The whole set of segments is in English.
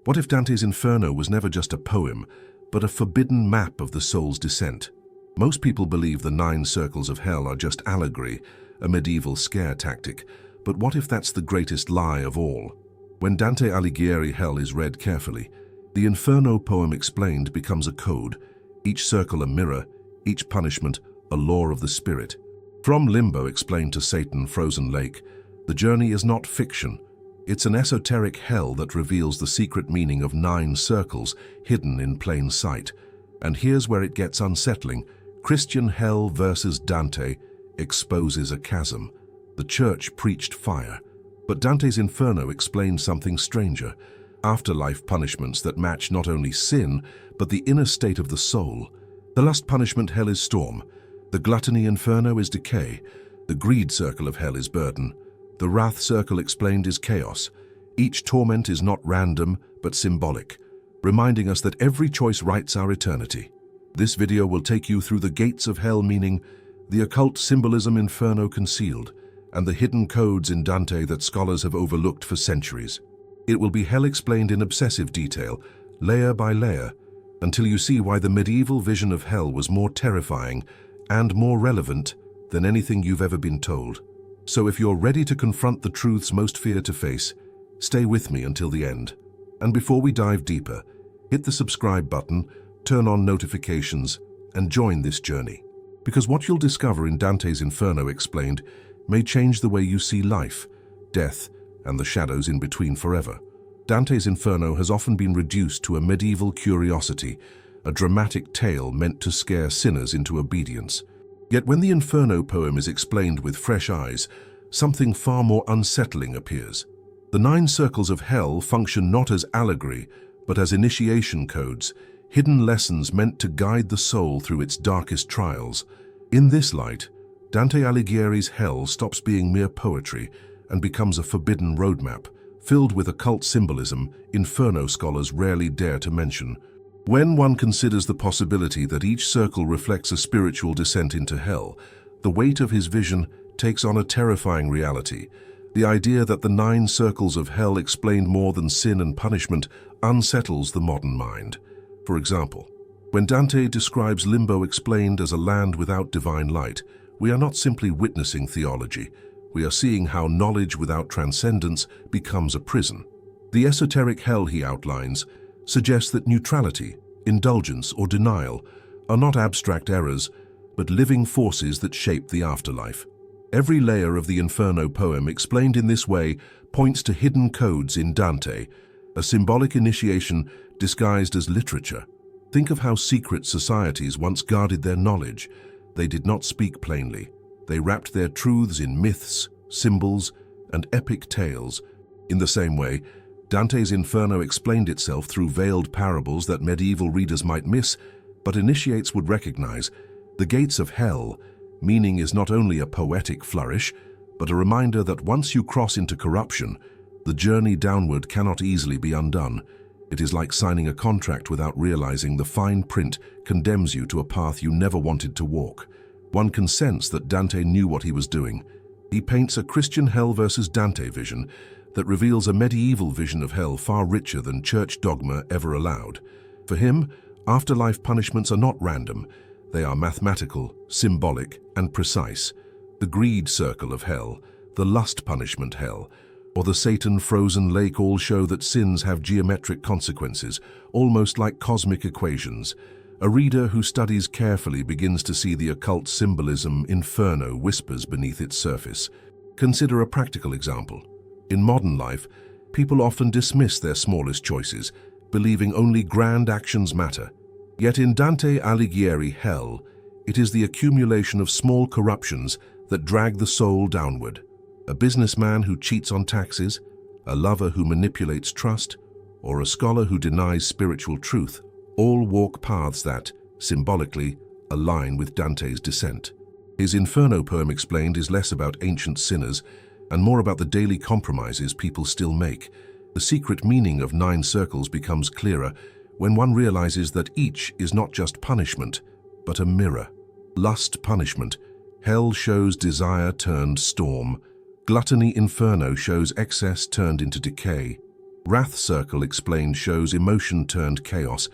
What if Dante's Inferno was never just a poem, but a forbidden map of the soul's descent? Most people believe the 9 circles of hell are just allegory, a medieval scare tactic, but what if that's the greatest lie of all? When Dante Alighieri Hell is read carefully, the Inferno poem explained becomes a code, each circle a mirror, each punishment a law of the spirit. From limbo explained to Satan, frozen lake, the journey is not fiction. It's an esoteric hell that reveals the secret meaning of 9 circles hidden in plain sight. And here's where it gets unsettling. Christian hell versus Dante exposes a chasm. The church preached fire, but Dante's Inferno explains something stranger. Afterlife punishments that match not only sin, but the inner state of the soul. The lust punishment hell is storm. The gluttony inferno is decay. The greed circle of hell is burden. The wrath circle explained is chaos. Each torment is not random, but symbolic, reminding us that every choice writes our eternity. This video will take you through the gates of hell, meaning the occult symbolism Inferno concealed, and the hidden codes in Dante that scholars have overlooked for centuries. It will be hell explained in obsessive detail, layer by layer, until you see why the medieval vision of hell was more terrifying and more relevant than anything you've ever been told. So if you're ready to confront the truths most fear to face, stay with me until the end. And before we dive deeper, hit the subscribe button, turn on notifications, and join this journey. Because what you'll discover in Dante's Inferno explained may change the way you see life, death, and the shadows in between forever. Dante's Inferno has often been reduced to a medieval curiosity, a dramatic tale meant to scare sinners into obedience. Yet when the Inferno poem is explained with fresh eyes, something far more unsettling appears. The 9 circles of hell function not as allegory, but as initiation codes, hidden lessons meant to guide the soul through its darkest trials. In this light, Dante Alighieri's hell stops being mere poetry and becomes a forbidden roadmap, filled with occult symbolism Inferno scholars rarely dare to mention. When one considers the possibility that each circle reflects a spiritual descent into hell, the weight of his vision takes on a terrifying reality. The idea that the 9 circles of hell explain more than sin and punishment unsettles the modern mind. For example, when Dante describes limbo explained as a land without divine light, we are not simply witnessing theology. We are seeing how knowledge without transcendence becomes a prison. The esoteric hell he outlines suggests that neutrality, indulgence, or denial are not abstract errors, but living forces that shape the afterlife. Every layer of the Inferno poem explained in this way points to hidden codes in Dante, a symbolic initiation disguised as literature. Think of how secret societies once guarded their knowledge. They did not speak plainly. They wrapped their truths in myths, symbols, and epic tales. In the same way, Dante's Inferno explained itself through veiled parables that medieval readers might miss, but initiates would recognize. The gates of hell, meaning is not only a poetic flourish, but a reminder that once you cross into corruption, the journey downward cannot easily be undone. It is like signing a contract without realizing the fine print condemns you to a path you never wanted to walk. One can sense that Dante knew what he was doing. He paints a Christian hell versus Dante vision that reveals a medieval vision of hell far richer than church dogma ever allowed. For him, afterlife punishments are not random. They are mathematical, symbolic, and precise. The greed circle of hell, the lust punishment hell, or the Satan frozen lake all show that sins have geometric consequences, almost like cosmic equations. A reader who studies carefully begins to see the occult symbolism Inferno whispers beneath its surface. Consider a practical example. In modern life, people often dismiss their smallest choices, believing only grand actions matter. Yet in Dante Alighieri hell, it is the accumulation of small corruptions that drag the soul downward. A businessman who cheats on taxes, a lover who manipulates trust, or a scholar who denies spiritual truth, all walk paths that, symbolically, align with Dante's descent. His Inferno poem explained is less about ancient sinners and more about the daily compromises people still make. The secret meaning of 9 circles becomes clearer when one realizes that each is not just punishment, but a mirror. Lust punishment, hell shows desire turned storm. Gluttony Inferno shows excess turned into decay. Wrath Circle Explained shows emotion turned chaos.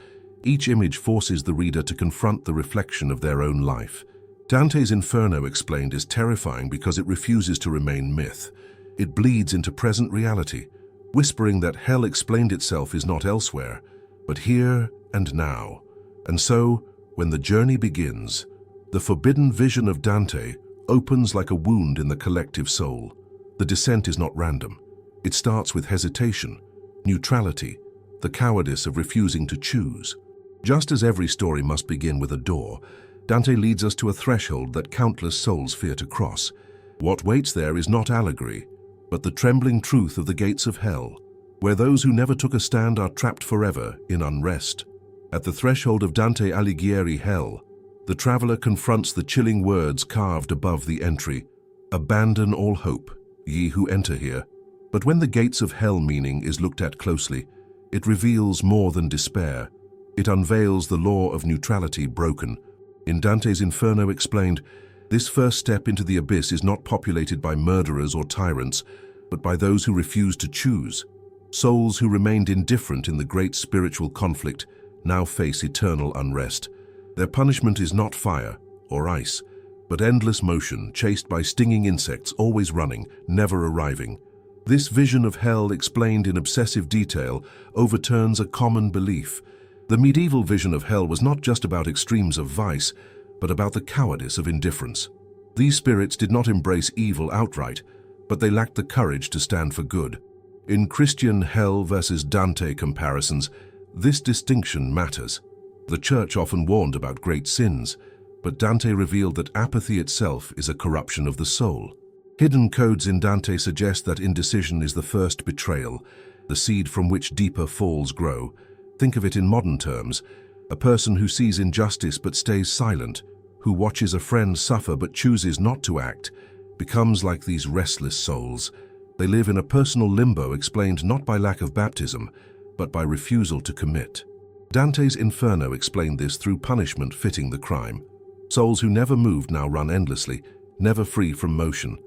Each image forces the reader to confront the reflection of their own life. Dante's Inferno Explained is terrifying because it refuses to remain myth. It bleeds into present reality, whispering that hell explained itself is not elsewhere, but here and now. And so, when the journey begins, the forbidden vision of Dante opens like a wound in the collective soul. The descent is not random. It starts with hesitation, neutrality, the cowardice of refusing to choose. Just as every story must begin with a door, Dante leads us to a threshold that countless souls fear to cross. What waits there is not allegory, but the trembling truth of the gates of hell, where those who never took a stand are trapped forever in unrest. At the threshold of Dante Alighieri hell, the traveler confronts the chilling words carved above the entry, "Abandon all hope, ye who enter here." But when the gates of hell meaning is looked at closely, it reveals more than despair. It unveils the law of neutrality broken. In Dante's Inferno Explained, this first step into the abyss is not populated by murderers or tyrants, but by those who refuse to choose. Souls who remained indifferent in the great spiritual conflict now face eternal unrest. Their punishment is not fire or ice, but endless motion, chased by stinging insects, always running, never arriving. This vision of hell, explained in obsessive detail, overturns a common belief. The medieval vision of hell was not just about extremes of vice, but about the cowardice of indifference. These spirits did not embrace evil outright, but they lacked the courage to stand for good. In Christian hell versus Dante comparisons, this distinction matters. The Church often warned about great sins, but Dante revealed that apathy itself is a corruption of the soul. Hidden codes in Dante suggest that indecision is the first betrayal, the seed from which deeper falls grow. Think of it in modern terms: a person who sees injustice but stays silent, who watches a friend suffer but chooses not to act, becomes like these restless souls. They live in a personal limbo explained not by lack of baptism, but by refusal to commit. Dante's Inferno explained this through punishment fitting the crime. Souls who never moved now run endlessly, never free from motion.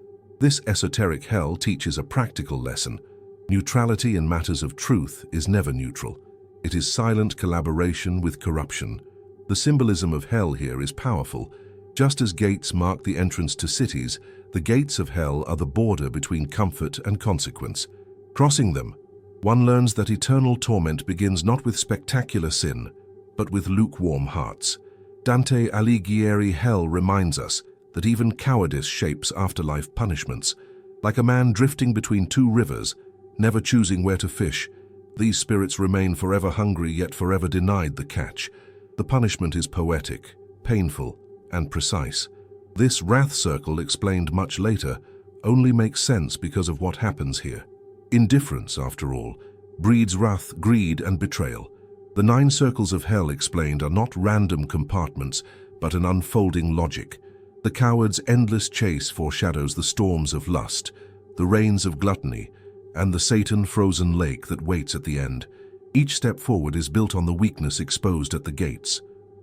This esoteric hell teaches a practical lesson. Neutrality in matters of truth is never neutral. It is silent collaboration with corruption. The symbolism of hell here is powerful. Just as gates mark the entrance to cities, the gates of hell are the border between comfort and consequence. Crossing them, one learns that eternal torment begins not with spectacular sin, but with lukewarm hearts. Dante Alighieri hell reminds us that even cowardice shapes afterlife punishments. Like a man drifting between two rivers, never choosing where to fish, these spirits remain forever hungry yet forever denied the catch. The punishment is poetic, painful, and precise. This wrath circle, explained much later, only makes sense because of what happens here. Indifference, after all, breeds wrath, greed, and betrayal. The 9 circles of hell, explained, are not random compartments, but an unfolding logic. The coward's endless chase foreshadows the storms of lust, the rains of gluttony, and the Satan-frozen lake that waits at the end. Each step forward is built on the weakness exposed at the gates.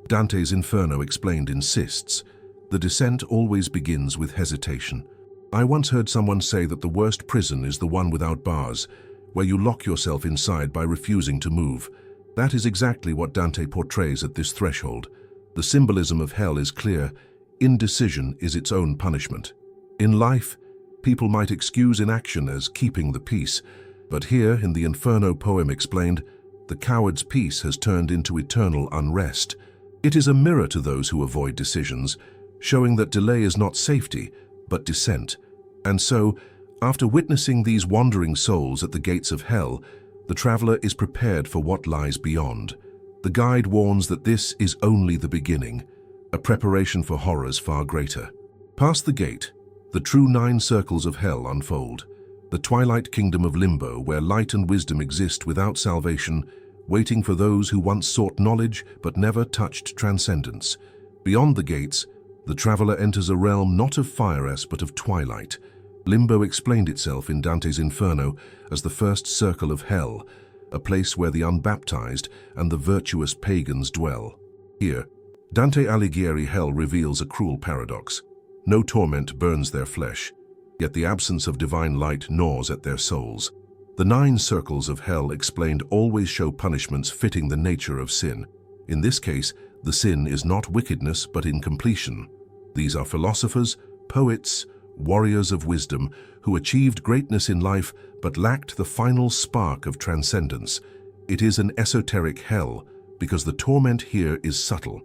Dante's Inferno Explained insists, the descent always begins with hesitation. I once heard someone say that the worst prison is the one without bars, where you lock yourself inside by refusing to move. That is exactly what Dante portrays at this threshold. The symbolism of hell is clear. Indecision is its own punishment. In life, people might excuse inaction as keeping the peace, but here in the Inferno poem explained, the coward's peace has turned into eternal unrest. It is a mirror to those who avoid decisions, showing that delay is not safety, but descent. And so, after witnessing these wandering souls at the gates of hell, the traveler is prepared for what lies beyond. The guide warns that this is only the beginning, a preparation for horrors far greater. Past the gate, the true 9 circles of hell unfold, the twilight kingdom of limbo where light and wisdom exist without salvation, waiting for those who once sought knowledge but never touched transcendence. Beyond the gates, the traveler enters a realm not of fire but of twilight. Limbo explained itself in Dante's Inferno as the first circle of hell, a place where the unbaptized and the virtuous pagans dwell. Here, Dante Alighieri hell reveals a cruel paradox. No torment burns their flesh, yet the absence of divine light gnaws at their souls. The 9 circles of hell explained always show punishments fitting the nature of sin. In this case, the sin is not wickedness but incompletion. These are philosophers, poets, warriors of wisdom who achieved greatness in life but lacked the final spark of transcendence. It is an esoteric hell because the torment here is subtle.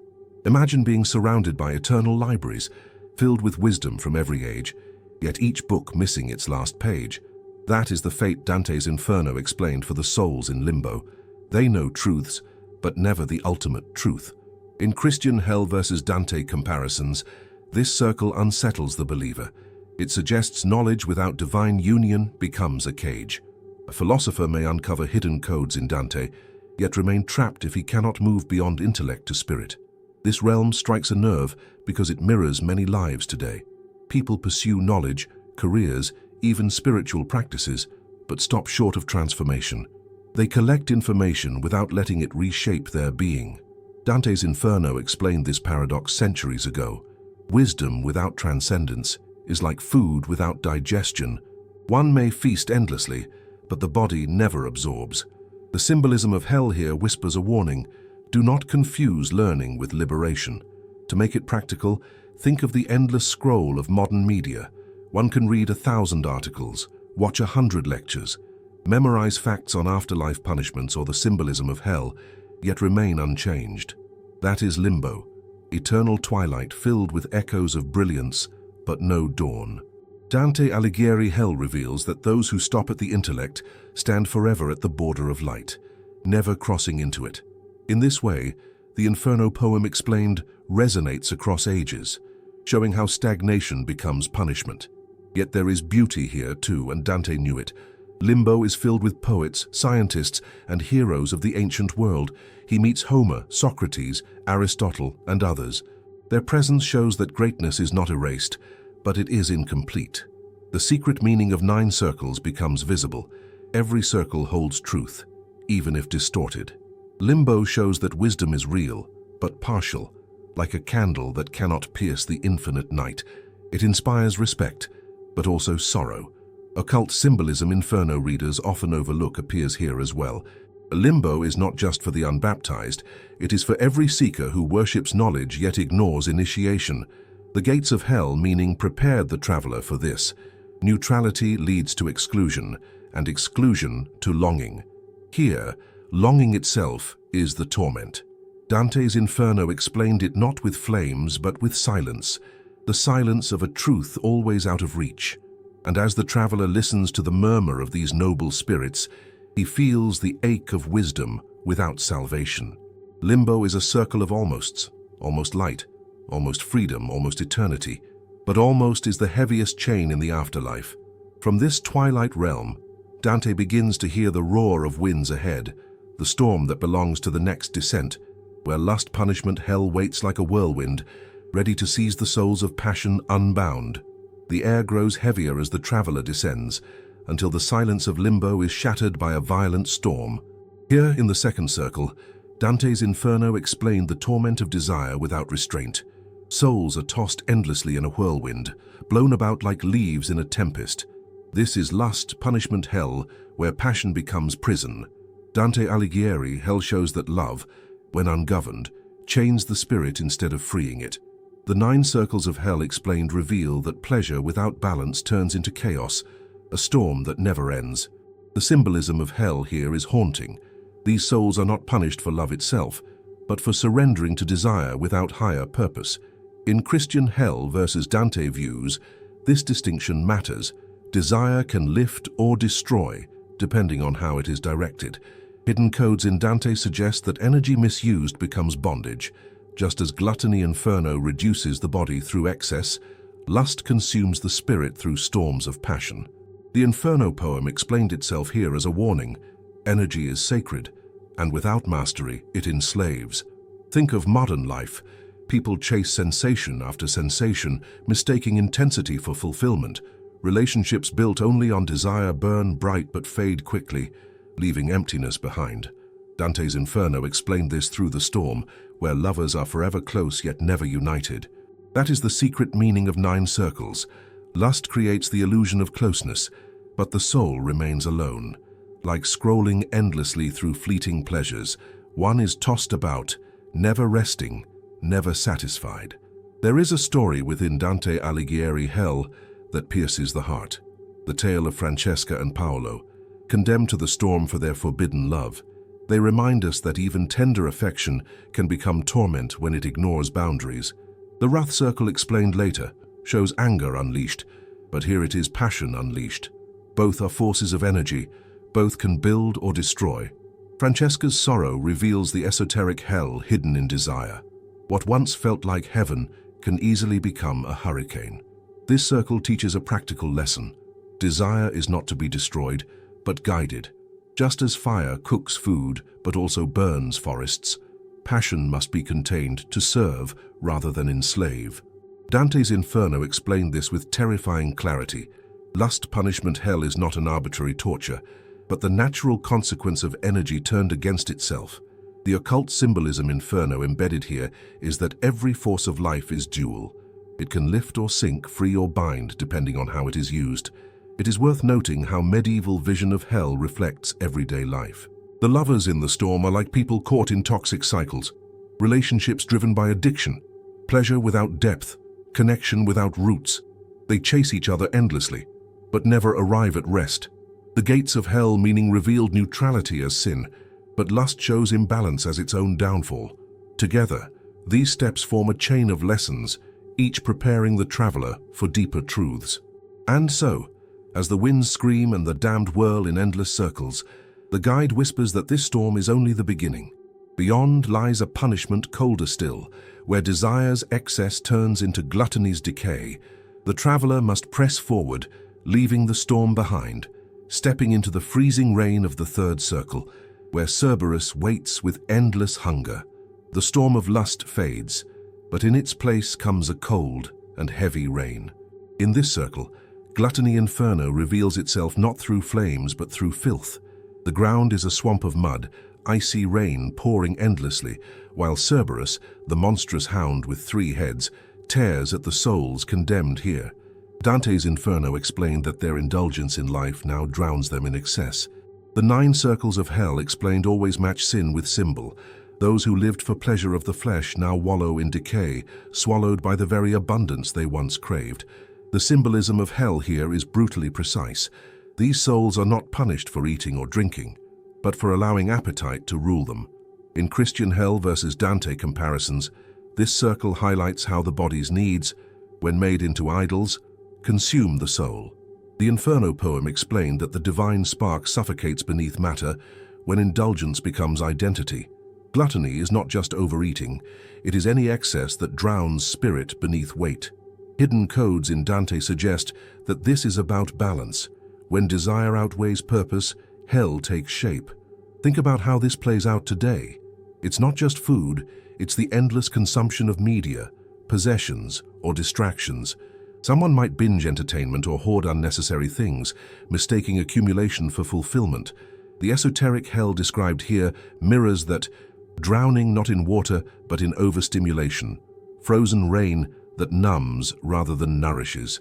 Imagine being surrounded by eternal libraries filled with wisdom from every age, yet each book missing its last page. That is the fate Dante's Inferno explained for the souls in limbo. They know truths, but never the ultimate truth. In Christian hell versus Dante comparisons, this circle unsettles the believer. It suggests knowledge without divine union becomes a cage. A philosopher may uncover hidden codes in Dante, yet remain trapped if he cannot move beyond intellect to spirit. This realm strikes a nerve because it mirrors many lives today. People pursue knowledge, careers, even spiritual practices, but stop short of transformation. They collect information without letting it reshape their being. Dante's Inferno explained this paradox centuries ago. Wisdom without transcendence is like food without digestion. One may feast endlessly, but the body never absorbs. The symbolism of hell here whispers a warning. Do not confuse learning with liberation. To make it practical, think of the endless scroll of modern media. One can read 1,000 articles, watch 100 lectures, memorize facts on afterlife punishments or the symbolism of hell, yet remain unchanged. That is limbo, eternal twilight filled with echoes of brilliance, but no dawn. Dante Alighieri hell reveals that those who stop at the intellect stand forever at the border of light, never crossing into it. In this way, the Inferno poem explained resonates across ages, showing how stagnation becomes punishment. Yet there is beauty here too, and Dante knew it. Limbo is filled with poets, scientists, and heroes of the ancient world. He meets Homer, Socrates, Aristotle, and others. Their presence shows that greatness is not erased, but it is incomplete. The secret meaning of 9 circles becomes visible. Every circle holds truth, even if distorted. Limbo shows that wisdom is real, but partial, like a candle that cannot pierce the infinite night. It inspires respect, but also sorrow. Occult symbolism Inferno readers often overlook appears here as well. Limbo is not just for the unbaptized, it is for every seeker who worships knowledge yet ignores initiation. The gates of hell meaning prepared the traveler for this. Neutrality leads to exclusion, and exclusion to longing. Here, longing itself is the torment. Dante's Inferno explained it not with flames but with silence, the silence of a truth always out of reach. And as the traveler listens to the murmur of these noble spirits, he feels the ache of wisdom without salvation. Limbo is a circle of almosts, almost light, almost freedom, almost eternity. But almost is the heaviest chain in the afterlife. From this twilight realm, Dante begins to hear the roar of winds ahead, the storm that belongs to the next descent, where lust punishment hell waits like a whirlwind, ready to seize the souls of passion unbound. The air grows heavier as the traveler descends, until the silence of limbo is shattered by a violent storm. Here in the second circle, Dante's Inferno explained the torment of desire without restraint. Souls are tossed endlessly in a whirlwind, blown about like leaves in a tempest. This is lust, punishment, hell, where passion becomes prison. Dante Alighieri hell shows that love, when ungoverned, chains the spirit instead of freeing it. The 9 circles of hell explained reveal that pleasure without balance turns into chaos, a storm that never ends. The symbolism of hell here is haunting. These souls are not punished for love itself, but for surrendering to desire without higher purpose. In Christian hell versus Dante views, this distinction matters. Desire can lift or destroy, depending on how it is directed. Hidden codes in Dante suggest that energy misused becomes bondage. Just as gluttony inferno reduces the body through excess, lust consumes the spirit through storms of passion. The Inferno poem explained itself here as a warning. Energy is sacred, and without mastery, it enslaves. Think of modern life. People chase sensation after sensation, mistaking intensity for fulfillment. Relationships built only on desire burn bright but fade quickly, leaving emptiness behind. Dante's Inferno explained this through the storm, where lovers are forever close yet never united. That is the secret meaning of 9 circles. Lust creates the illusion of closeness, but the soul remains alone. Like scrolling endlessly through fleeting pleasures, one is tossed about, never resting, never satisfied. There is a story within Dante Alighieri's Hell that pierces the heart. The tale of Francesca and Paolo, condemned to the storm for their forbidden love. They remind us that even tender affection can become torment when it ignores boundaries. The wrath circle explained later shows anger unleashed, but here it is passion unleashed. Both are forces of energy, both can build or destroy. Francesca's sorrow reveals the esoteric hell hidden in desire. What once felt like heaven can easily become a hurricane. This circle teaches a practical lesson. Desire is not to be destroyed, but guided. Just as fire cooks food but also burns forests, passion must be contained to serve rather than enslave. Dante's Inferno explained this with terrifying clarity. Lust, punishment, hell is not an arbitrary torture, but the natural consequence of energy turned against itself. The occult symbolism Inferno embedded here is that every force of life is dual. It can lift or sink, free or bind, depending on how it is used. It is worth noting how medieval vision of hell reflects everyday life. The lovers in the storm are like people caught in toxic cycles, relationships driven by addiction, pleasure without depth, connection without roots. They chase each other endlessly, but never arrive at rest. The gates of hell meaning revealed neutrality as sin, but lust shows imbalance as its own downfall. Together, these steps form a chain of lessons, each preparing the traveler for deeper truths. And so, as the winds scream and the damned whirl in endless circles, the guide whispers that this storm is only the beginning. Beyond lies a punishment colder still, where desire's excess turns into gluttony's decay. The traveler must press forward, leaving the storm behind, stepping into the freezing rain of the third circle, where Cerberus waits with endless hunger. The storm of lust fades, but in its place comes a cold and heavy rain. In this circle, Gluttony Inferno reveals itself not through flames but through filth. The ground is a swamp of mud, icy rain pouring endlessly, while Cerberus, the monstrous hound with 3 heads, tears at the souls condemned here. Dante's Inferno explained that their indulgence in life now drowns them in excess. The 9 circles of hell explained always match sin with symbol. Those who lived for pleasure of the flesh now wallow in decay, swallowed by the very abundance they once craved. The symbolism of hell here is brutally precise. These souls are not punished for eating or drinking, but for allowing appetite to rule them. In Christian hell versus Dante comparisons, this circle highlights how the body's needs, when made into idols, consume the soul. The Inferno poem explained that the divine spark suffocates beneath matter when indulgence becomes identity. Gluttony is not just overeating, it is any excess that drowns spirit beneath weight. Hidden codes in Dante suggest that this is about balance. When desire outweighs purpose, hell takes shape. Think about how this plays out today. It's not just food, it's the endless consumption of media, possessions, or distractions. Someone might binge entertainment or hoard unnecessary things, mistaking accumulation for fulfillment. The esoteric hell described here mirrors that, drowning not in water but in overstimulation, frozen rain that numbs rather than nourishes.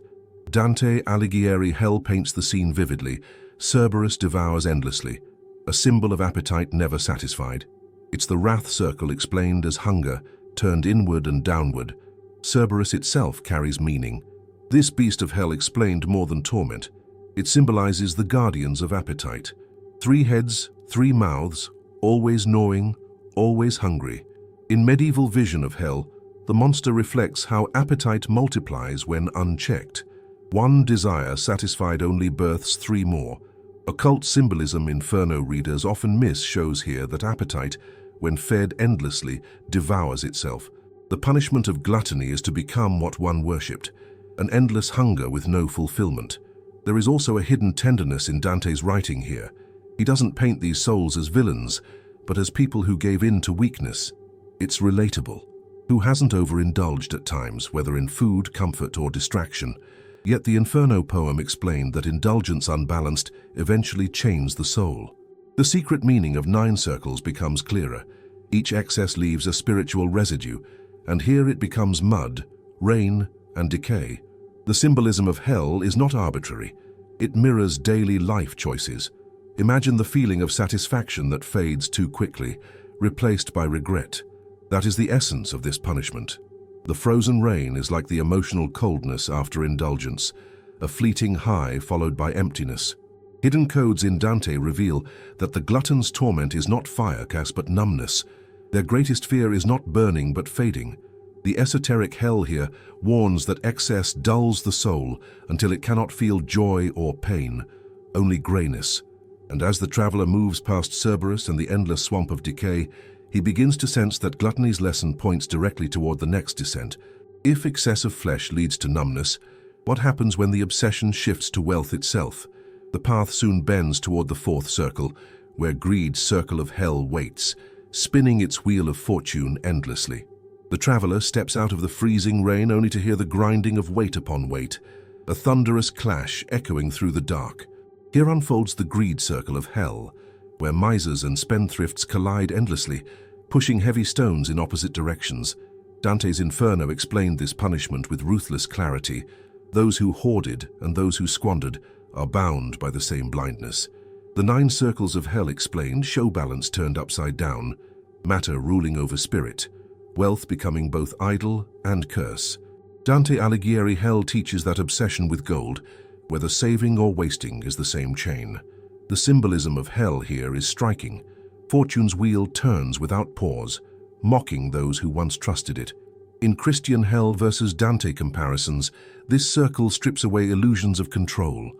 Dante Alighieri's hell paints the scene vividly. Cerberus devours endlessly, a symbol of appetite never satisfied. It's the wrath circle explained as hunger, turned inward and downward. Cerberus itself carries meaning. This beast of hell explained more than torment. It symbolizes the guardians of appetite. 3 heads, 3 mouths, always gnawing, always hungry. In medieval vision of hell, the monster reflects how appetite multiplies when unchecked. One desire satisfied only births 3 more. Occult symbolism Inferno readers often miss shows here that appetite, when fed endlessly, devours itself. The punishment of gluttony is to become what one worshipped, an endless hunger with no fulfillment. There is also a hidden tenderness in Dante's writing here. He doesn't paint these souls as villains, but as people who gave in to weakness. It's relatable. Who hasn't overindulged at times, whether in food, comfort, or distraction? Yet the Inferno poem explained that indulgence unbalanced eventually chains the soul. The secret meaning of 9 circles becomes clearer. Each excess leaves a spiritual residue, and here it becomes mud, rain, and decay. The symbolism of hell is not arbitrary. It mirrors daily life choices. Imagine the feeling of satisfaction that fades too quickly, replaced by regret. That is the essence of this punishment. The frozen rain is like the emotional coldness after indulgence, a fleeting high followed by emptiness. Hidden codes in Dante reveal that the glutton's torment is not fire, but numbness. Their greatest fear is not burning but fading. The esoteric hell here warns that excess dulls the soul until it cannot feel joy or pain, only grayness. And as the traveler moves past Cerberus and the endless swamp of decay, he begins to sense that gluttony's lesson points directly toward the next descent. If excessive flesh leads to numbness, what happens when the obsession shifts to wealth itself? The path soon bends toward the fourth circle, where greed's circle of hell waits, spinning its wheel of fortune endlessly. The traveler steps out of the freezing rain only to hear the grinding of weight upon weight, a thunderous clash echoing through the dark. Here unfolds the greed circle of hell, where misers and spendthrifts collide endlessly, pushing heavy stones in opposite directions. Dante's Inferno explained this punishment with ruthless clarity. Those who hoarded and those who squandered are bound by the same blindness. The 9 circles of hell explained show balance turned upside down, matter ruling over spirit, wealth becoming both idol and curse. Dante Alighieri hell teaches that obsession with gold, whether saving or wasting, is the same chain. The symbolism of hell here is striking. Fortune's wheel turns without pause, mocking those who once trusted it. In Christian hell versus Dante comparisons, this circle strips away illusions of control.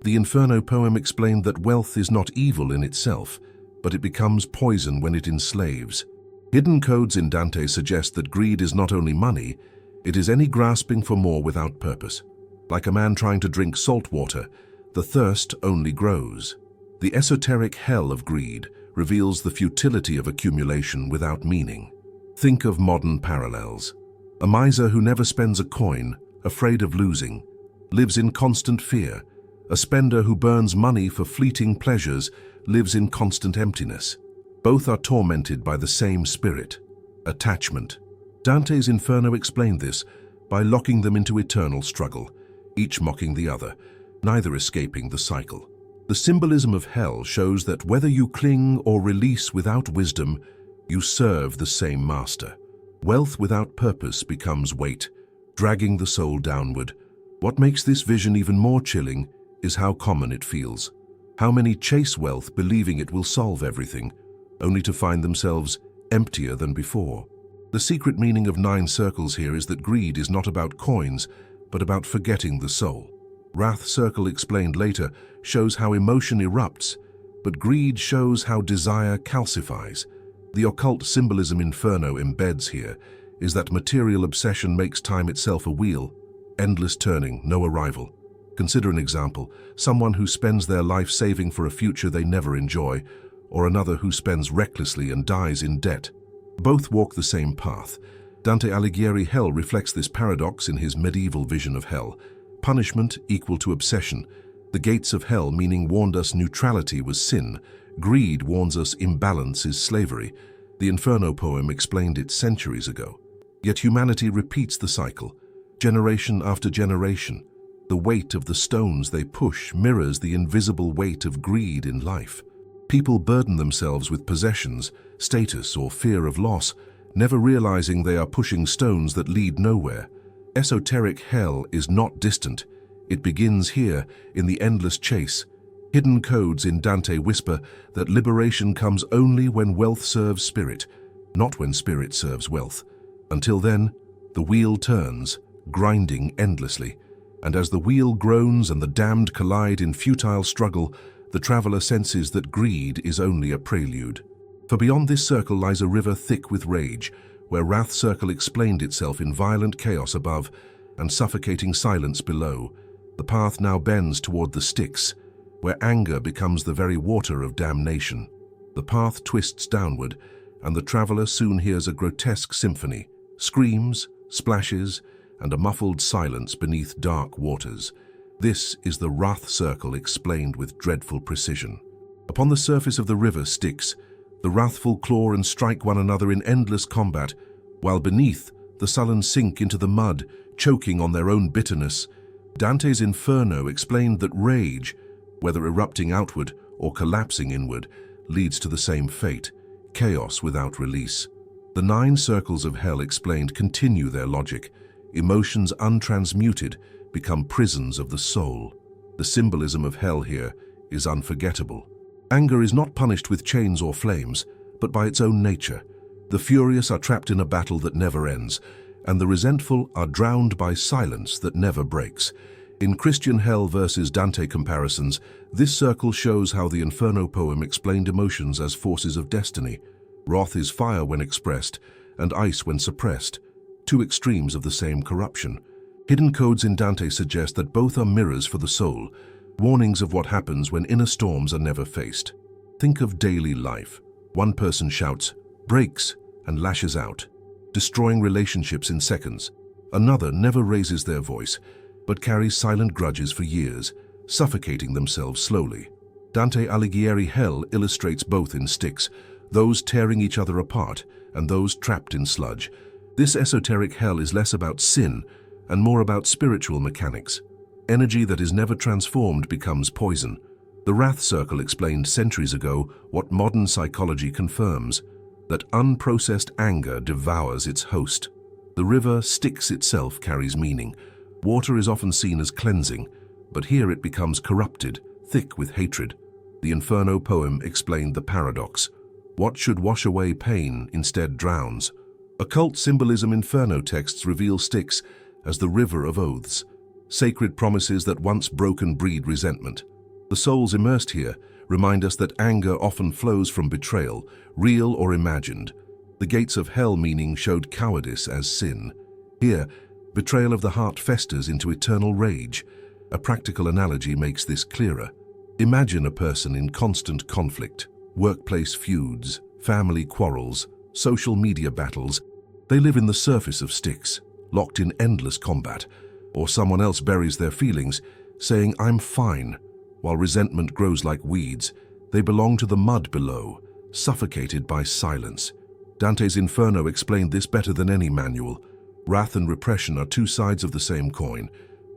The Inferno poem explained that wealth is not evil in itself, but it becomes poison when it enslaves. Hidden codes in Dante suggest that greed is not only money, it is any grasping for more without purpose. Like a man trying to drink salt water, the thirst only grows. The esoteric hell of greed reveals the futility of accumulation without meaning. Think of modern parallels. A miser who never spends a coin, afraid of losing, lives in constant fear. A spender who burns money for fleeting pleasures lives in constant emptiness. Both are tormented by the same spirit, attachment. Dante's Inferno explained this by locking them into eternal struggle, each mocking the other, neither escaping the cycle. The symbolism of hell shows that whether you cling or release without wisdom, you serve the same master. Wealth without purpose becomes weight, dragging the soul downward. What makes this vision even more chilling is how common it feels. How many chase wealth believing it will solve everything, only to find themselves emptier than before. The secret meaning of 9 circles here is that greed is not about coins, but about forgetting the soul. Wrath Circle explained later shows how emotion erupts, but greed shows how desire calcifies. The occult symbolism Inferno embeds here is that material obsession makes time itself a wheel, endless turning, no arrival. Consider an example, someone who spends their life saving for a future they never enjoy, or another who spends recklessly and dies in debt. Both walk the same path. Dante Alighieri hell reflects this paradox in his medieval vision of hell. Punishment equal to obsession. The gates of hell meaning warned us neutrality was sin. Greed warns us imbalance is slavery. The Inferno poem explained it centuries ago. Yet humanity repeats the cycle, generation after generation. The weight of the stones they push mirrors the invisible weight of greed in life. People burden themselves with possessions, status, or fear of loss, never realizing they are pushing stones that lead nowhere. Esoteric hell is not distant. It begins here in the endless chase. Hidden codes in Dante whisper that liberation comes only when wealth serves spirit, not when spirit serves wealth. Until then, the wheel turns, grinding endlessly. And as the wheel groans and the damned collide in futile struggle, the traveler senses that greed is only a prelude. For beyond this circle lies a river thick with rage, where Wrath Circle explained itself in violent chaos above and suffocating silence below. The path now bends toward the Styx, where anger becomes the very water of damnation. The path twists downward, and the traveler soon hears a grotesque symphony, screams, splashes, and a muffled silence beneath dark waters. This is the Wrath Circle explained with dreadful precision. Upon the surface of the river Styx, the wrathful claw and strike one another in endless combat, while beneath, the sullen sink into the mud, choking on their own bitterness. Dante's Inferno explained that rage, whether erupting outward or collapsing inward, leads to the same fate, chaos without release. The 9 circles of hell explained continue their logic. Emotions untransmuted become prisons of the soul. The symbolism of hell here is unforgettable. Anger is not punished with chains or flames, but by its own nature. The furious are trapped in a battle that never ends, and the resentful are drowned by silence that never breaks. In Christian hell versus Dante comparisons, this circle shows how the Inferno poem explained emotions as forces of destiny. Wrath is fire when expressed, and ice when suppressed, 2 extremes of the same corruption. Hidden codes in Dante suggest that both are mirrors for the soul, warnings of what happens when inner storms are never faced. Think of daily life. One person shouts, breaks, and lashes out, destroying relationships in seconds. Another never raises their voice, but carries silent grudges for years, suffocating themselves slowly. Dante Alighieri hell illustrates both in Styx, those tearing each other apart and those trapped in sludge. This esoteric hell is less about sin and more about spiritual mechanics. Energy that is never transformed becomes poison. The Wrath Circle explained centuries ago what modern psychology confirms, that unprocessed anger devours its host. The river Styx itself carries meaning. Water is often seen as cleansing, but here it becomes corrupted, thick with hatred. The Inferno poem explained the paradox. What should wash away pain instead drowns. Occult symbolism Inferno texts reveal Styx as the river of oaths. Sacred promises that once broken breed resentment. The souls immersed here remind us that anger often flows from betrayal, real or imagined. The gates of hell meaning showed cowardice as sin. Here, betrayal of the heart festers into eternal rage. A practical analogy makes this clearer. Imagine a person in constant conflict, workplace feuds, family quarrels, social media battles. They live in the surface of Styx, locked in endless combat, or someone else buries their feelings, saying, "I'm fine." While resentment grows like weeds, they belong to the mud below, suffocated by silence. Dante's Inferno explained this better than any manual. Wrath and repression are 2 sides of the same coin,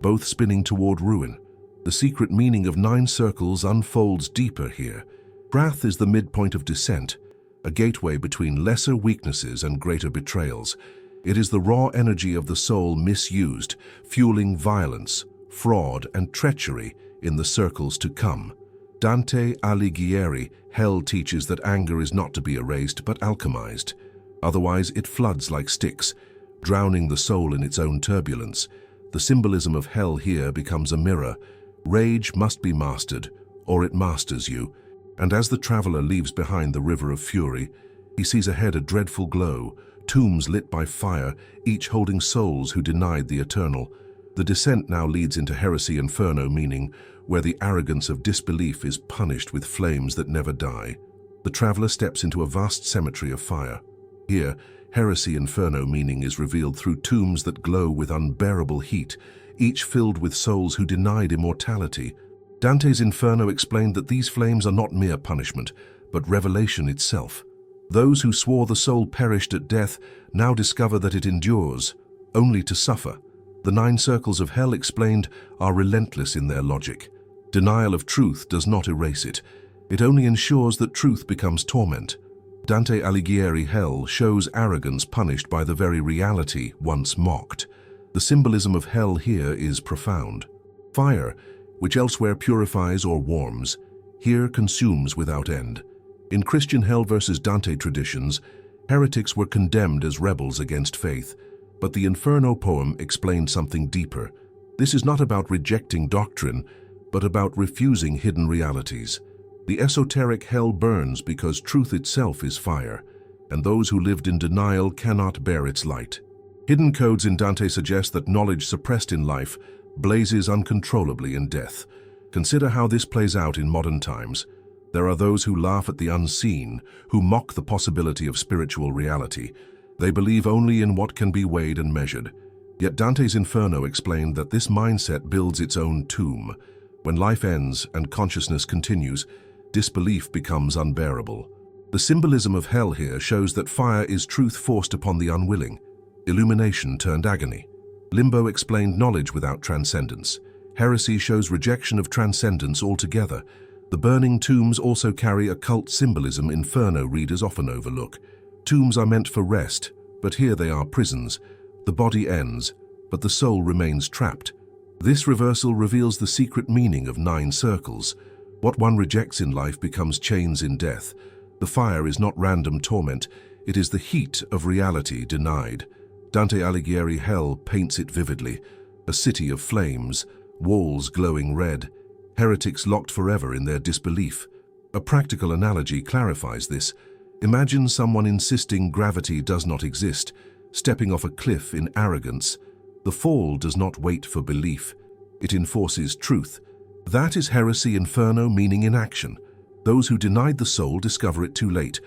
both spinning toward ruin. The secret meaning of 9 circles unfolds deeper here. Wrath is the midpoint of descent, a gateway between lesser weaknesses and greater betrayals. It is the raw energy of the soul misused, fueling violence, fraud, and treachery in the circles to come. Dante Alighieri hell teaches that anger is not to be erased but alchemized. Otherwise it floods like Styx, drowning the soul in its own turbulence. The symbolism of hell here becomes a mirror. Rage must be mastered, or it masters you. And as the traveler leaves behind the river of fury, he sees ahead a dreadful glow, tombs lit by fire, each holding souls who denied the eternal. The descent now leads into Heresy Inferno, meaning where the arrogance of disbelief is punished with flames that never die. The traveler steps into a vast cemetery of fire. Here, Heresy Inferno meaning is revealed through tombs that glow with unbearable heat, each filled with souls who denied immortality. Dante's Inferno explained that these flames are not mere punishment, but revelation itself. Those who swore the soul perished at death now discover that it endures, only to suffer. The 9 circles of hell explained are relentless in their logic. Denial of truth does not erase it. It only ensures that truth becomes torment. Dante Alighieri hell shows arrogance punished by the very reality once mocked. The symbolism of hell here is profound. Fire, which elsewhere purifies or warms, here consumes without end. In Christian hell versus Dante traditions, heretics were condemned as rebels against faith, but the Inferno poem explained something deeper. This is not about rejecting doctrine, but about refusing hidden realities. The esoteric hell burns because truth itself is fire, and those who lived in denial cannot bear its light. Hidden codes in Dante suggest that knowledge suppressed in life blazes uncontrollably in death. Consider how this plays out in modern times. There are those who laugh at the unseen, who mock the possibility of spiritual reality. They believe only in what can be weighed and measured. Yet Dante's Inferno explained that this mindset builds its own tomb. When life ends and consciousness continues, disbelief becomes unbearable. The symbolism of hell here shows that fire is truth forced upon the unwilling. Illumination turned agony. Limbo explained knowledge without transcendence. Heresy shows rejection of transcendence altogether. The burning tombs also carry occult symbolism Inferno readers often overlook. Tombs are meant for rest, but here they are prisons. The body ends, but the soul remains trapped. This reversal reveals the secret meaning of 9 circles. What one rejects in life becomes chains in death. The fire is not random torment, it is the heat of reality denied. Dante Alighieri Hell paints it vividly. A city of flames, walls glowing red, heretics locked forever in their disbelief. A practical analogy clarifies this. Imagine someone insisting gravity does not exist, stepping off a cliff in arrogance. The fall does not wait for belief. It enforces truth. That is heresy Inferno meaning in action. Those who denied the soul discover it too late,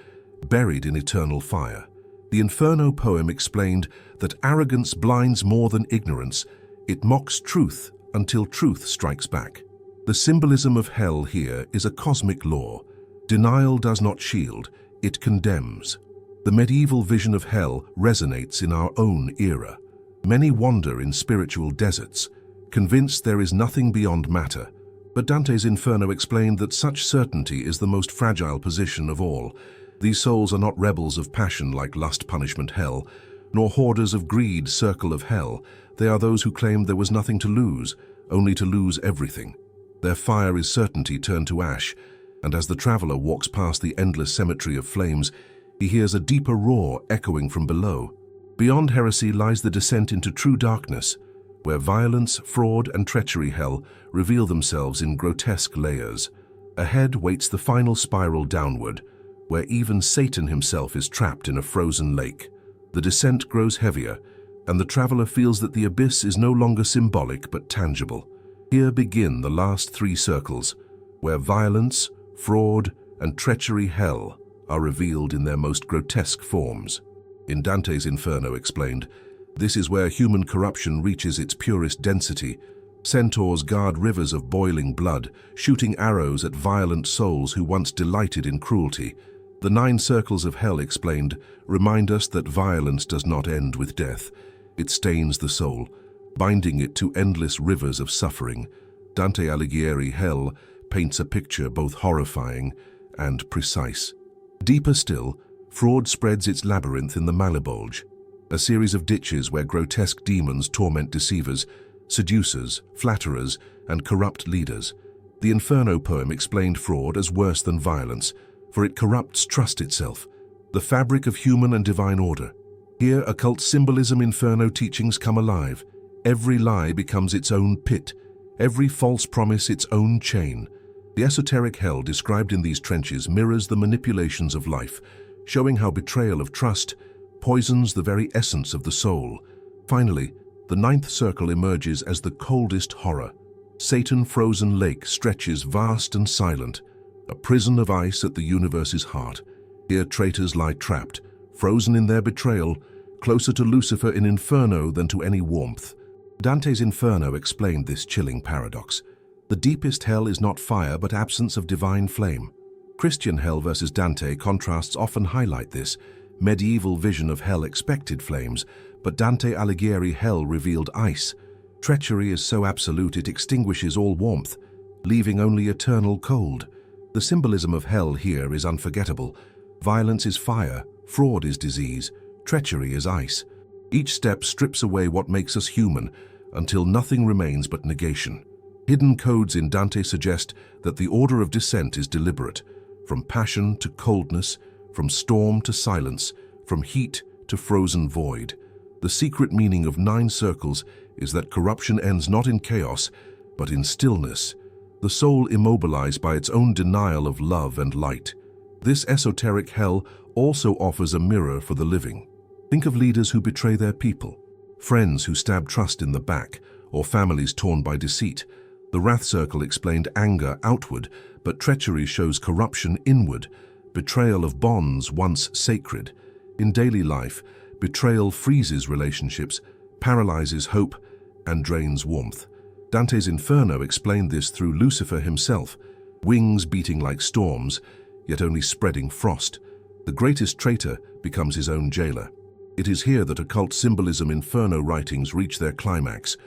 buried in eternal fire. The Inferno poem explained that arrogance blinds more than ignorance. It mocks truth until truth strikes back. The symbolism of hell here is a cosmic law. Denial does not shield, it condemns. The medieval vision of hell resonates in our own era. Many wander in spiritual deserts, convinced there is nothing beyond matter. But Dante's Inferno explained that such certainty is the most fragile position of all. These souls are not rebels of passion like lust, punishment, hell, nor hoarders of greed, circle of hell. They are those who claimed there was nothing to lose, only to lose everything. Their fire is certainty turned to ash, and as the traveler walks past the endless cemetery of flames, he hears a deeper roar echoing from below. Beyond heresy lies the descent into true darkness, where violence, fraud, and treachery hell reveal themselves in grotesque layers. Ahead waits the final spiral downward, where even Satan himself is trapped in a frozen lake. The descent grows heavier, and the traveler feels that the abyss is no longer symbolic but tangible. Here begin the last 3 circles, where violence, fraud, and treachery hell are revealed in their most grotesque forms. In Dante's Inferno explained, this is where human corruption reaches its purest density. Centaurs guard rivers of boiling blood, shooting arrows at violent souls who once delighted in cruelty. The 9 circles of hell explained remind us that violence does not end with death. It stains the soul, binding it to endless rivers of suffering. Dante Alighieri Hell paints a picture both horrifying and precise. Deeper still, fraud spreads its labyrinth in the Malebolge, a series of ditches where grotesque demons torment deceivers, seducers, flatterers, and corrupt leaders. The Inferno poem explained fraud as worse than violence, for it corrupts trust itself, the fabric of human and divine order. Here, occult symbolism Inferno teachings come alive. Every lie becomes its own pit, every false promise its own chain. The esoteric hell described in these trenches mirrors the manipulations of life, showing how betrayal of trust poisons the very essence of the soul. Finally, the 9th circle emerges as the coldest horror. Satan-frozen lake stretches vast and silent, a prison of ice at the universe's heart. Here traitors lie trapped, frozen in their betrayal, closer to Lucifer in Inferno than to any warmth. Dante's Inferno explained this chilling paradox. The deepest hell is not fire but absence of divine flame. Christian hell versus Dante contrasts often highlight this. Medieval vision of hell expected flames, but Dante Alighieri Hell revealed ice. Treachery is so absolute it extinguishes all warmth, leaving only eternal cold. The symbolism of hell here is unforgettable. Violence is fire, fraud is disease, treachery is ice. Each step strips away what makes us human, until nothing remains but negation. Hidden codes in Dante suggest that the order of descent is deliberate, from passion to coldness, from storm to silence, from heat to frozen void. The secret meaning of 9 circles is that corruption ends not in chaos, but in stillness, the soul immobilized by its own denial of love and light. This esoteric hell also offers a mirror for the living. Think of leaders who betray their people, friends who stab trust in the back, or families torn by deceit. The Wrath Circle explained anger outward, but treachery shows corruption inward, betrayal of bonds once sacred. In daily life, betrayal freezes relationships, paralyzes hope, and drains warmth. Dante's Inferno explained this through Lucifer himself, wings beating like storms, yet only spreading frost. The greatest traitor becomes his own jailer. It is here that occult symbolism Inferno writings reach their climax.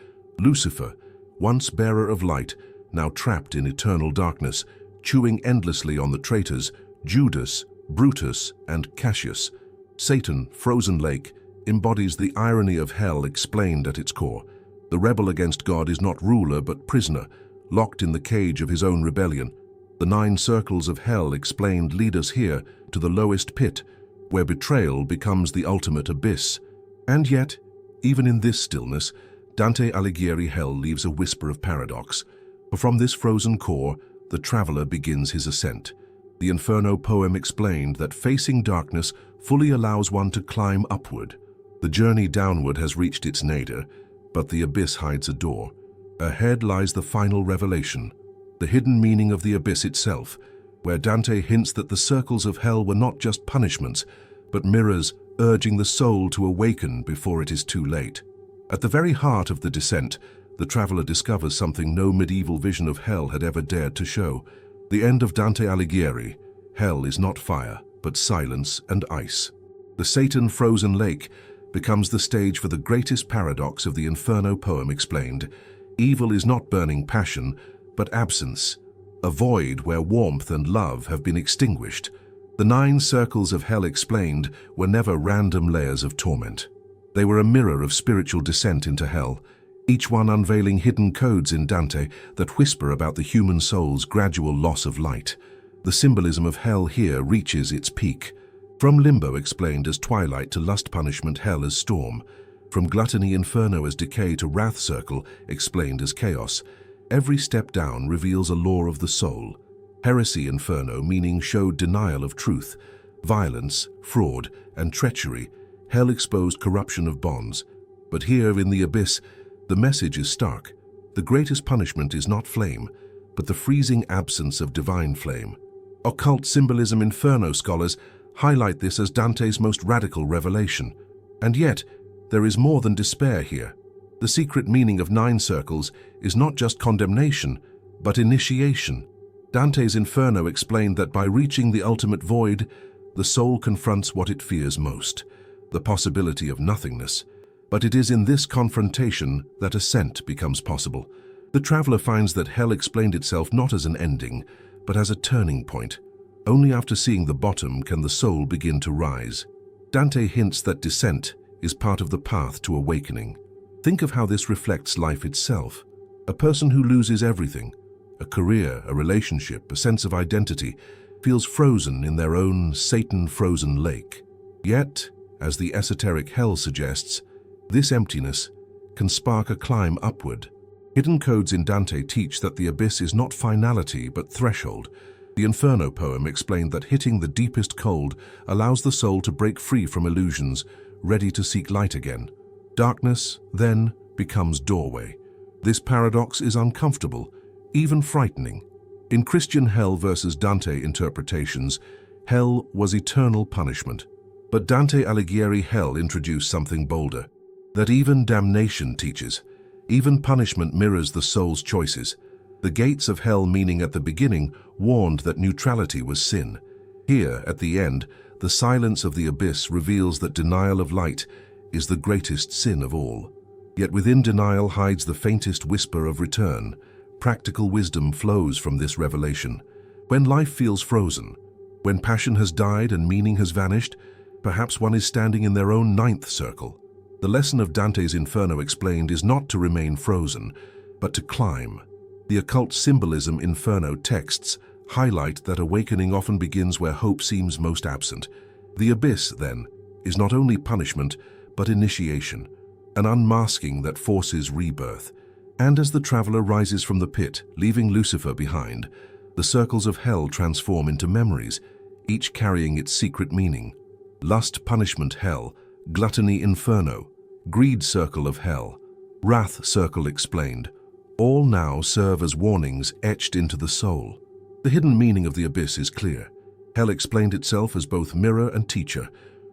Lucifer, once bearer of light, now trapped in eternal darkness, chewing endlessly on the traitors Judas, Brutus, and Cassius. Satan, frozen lake, embodies the irony of hell explained at its core. The rebel against God is not ruler but prisoner, locked in the cage of his own rebellion. The 9 circles of hell explained lead us here to the lowest pit, where betrayal becomes the ultimate abyss. And yet, even in this stillness, Dante Alighieri hell leaves a whisper of paradox. For from this frozen core, the traveler begins his ascent. The Inferno poem explained that facing darkness fully allows one to climb upward. The journey downward has reached its nadir, but the abyss hides a door. Ahead lies the final revelation, the hidden meaning of the abyss itself, where Dante hints that the circles of hell were not just punishments, but mirrors urging the soul to awaken before it is too late. At the very heart of the descent, the traveler discovers something no medieval vision of hell had ever dared to show. The end of Dante Alighieri, hell is not fire, but silence and ice. The Satan-frozen lake becomes the stage for the greatest paradox of the Inferno poem explained. Evil is not burning passion, but absence, a void where warmth and love have been extinguished. The 9 circles of hell explained were never random layers of torment. They were a mirror of spiritual descent into hell, each one unveiling hidden codes in Dante that whisper about the human soul's gradual loss of light. The symbolism of hell here reaches its peak. From limbo explained as twilight to lust punishment hell as storm. From gluttony inferno as decay to wrath circle explained as chaos. Every step down reveals a law of the soul. Heresy inferno meaning showed denial of truth. Violence, fraud, and treachery, hell exposed corruption of bonds. But here in the abyss, the message is stark. The greatest punishment is not flame, but the freezing absence of divine flame. Occult symbolism inferno scholars highlight this as Dante's most radical revelation. And yet, there is more than despair here. The secret meaning of 9 circles is not just condemnation, but initiation. Dante's Inferno explained that by reaching the ultimate void, the soul confronts what it fears most, the possibility of nothingness. But it is in this confrontation that ascent becomes possible. The traveler finds that hell explained itself not as an ending, but as a turning point. Only after seeing the bottom can the soul begin to rise. Dante hints that descent is part of the path to awakening. Think of how this reflects life itself. A person who loses everything, a career, a relationship, a sense of identity, feels frozen in their own Satan-frozen lake. Yet, as the esoteric hell suggests, this emptiness can spark a climb upward. Hidden codes in Dante teach that the abyss is not finality but threshold. The Inferno poem explained that hitting the deepest cold allows the soul to break free from illusions, ready to seek light again. Darkness, then, becomes doorway. This paradox is uncomfortable, even frightening. In Christian hell versus Dante interpretations, hell was eternal punishment. But Dante Alighieri hell introduced something bolder, that even damnation teaches. Even punishment mirrors the soul's choices. The gates of hell, meaning at the beginning, warned that neutrality was sin. Here, at the end, the silence of the abyss reveals that denial of light is the greatest sin of all. Yet within denial hides the faintest whisper of return. Practical wisdom flows from this revelation. When life feels frozen, when passion has died and meaning has vanished, perhaps one is standing in their own 9th circle. The lesson of Dante's Inferno explained is not to remain frozen, but to climb. The occult symbolism Inferno texts highlight that awakening often begins where hope seems most absent. The abyss, then, is not only punishment, but initiation, an unmasking that forces rebirth. And as the traveler rises from the pit, leaving Lucifer behind, the circles of hell transform into memories, each carrying its secret meaning. Lust, punishment, hell; gluttony, inferno; greed, circle of hell; wrath, circle explained. All now serve as warnings etched into the soul. The hidden meaning of the abyss is clear. Hell explained itself as both mirror and teacher,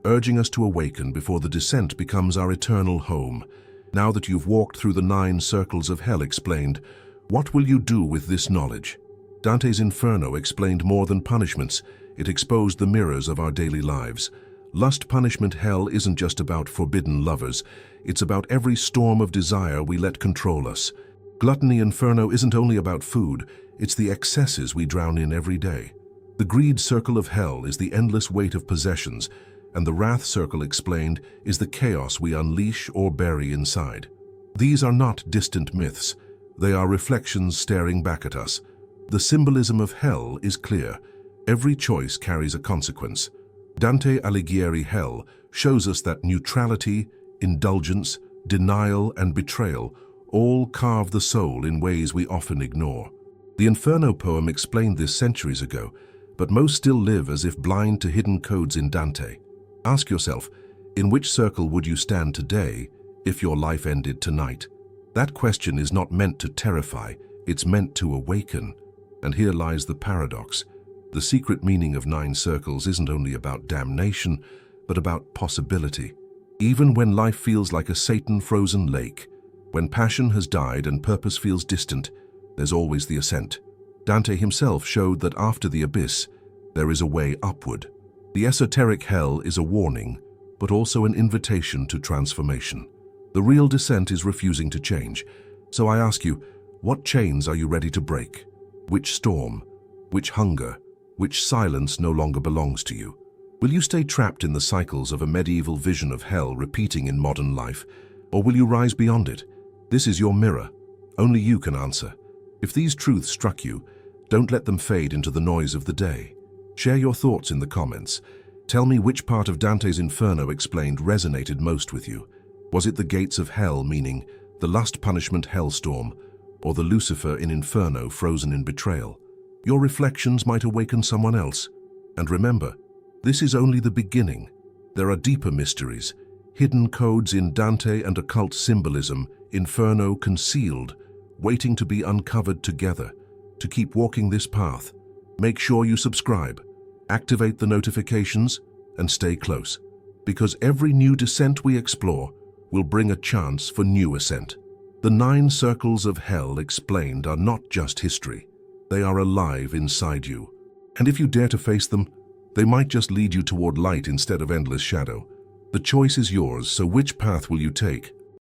urging us to awaken before the descent becomes our eternal home. Now that you've walked through the 9 circles of hell explained, what will you do with this knowledge? Dante's Inferno explained more than punishments. It exposed the mirrors of our daily lives. Lust, punishment, hell isn't just about forbidden lovers. It's about every storm of desire we let control us. Gluttony, Inferno isn't only about food. it's the excesses we drown in every day. The greed circle of hell is the endless weight of possessions, and the wrath circle explained is the chaos we unleash or bury inside. These are not distant myths. They are reflections staring back at us. The symbolism of hell is clear. Every choice carries a consequence. Dante Alighieri Hell shows us that neutrality, indulgence, denial, and betrayal all carve the soul in ways we often ignore. The Inferno poem explained this centuries ago, but most still live as if blind to hidden codes in Dante. Ask yourself, in which circle would you stand today if your life ended tonight? That question is not meant to terrify, it's meant to awaken. And here lies the paradox. The secret meaning of 9 circles isn't only about damnation, but about possibility. Even when life feels like a Satan-frozen lake, when passion has died and purpose feels distant, there's always the ascent. Dante himself showed that after the abyss, there is a way upward. The esoteric hell is a warning, but also an invitation to transformation. The real descent is refusing to change. So I ask you, what chains are you ready to break? Which storm, which hunger, which silence no longer belongs to you? Will you stay trapped in the cycles of a medieval vision of hell repeating in modern life, or will you rise beyond it? This is your mirror. Only you can answer. If these truths struck you, don't let them fade into the noise of the day. Share your thoughts in the comments. Tell me which part of Dante's Inferno explained resonated most with you. Was it the gates of hell, meaning the lust-punishment hellstorm, or the Lucifer in Inferno frozen in betrayal? Your reflections might awaken someone else. And remember, this is only the beginning. There are deeper mysteries, hidden codes in Dante and occult symbolism, Inferno concealed, waiting to be uncovered together. To keep walking this path, make sure you subscribe, activate the notifications, and stay close, because every new descent we explore will bring a chance for new ascent. The 9 circles of hell explained are not just history. They are alive inside you. And if you dare to face them, they might just lead you toward light instead of endless shadow. The choice is yours, so which path will you take?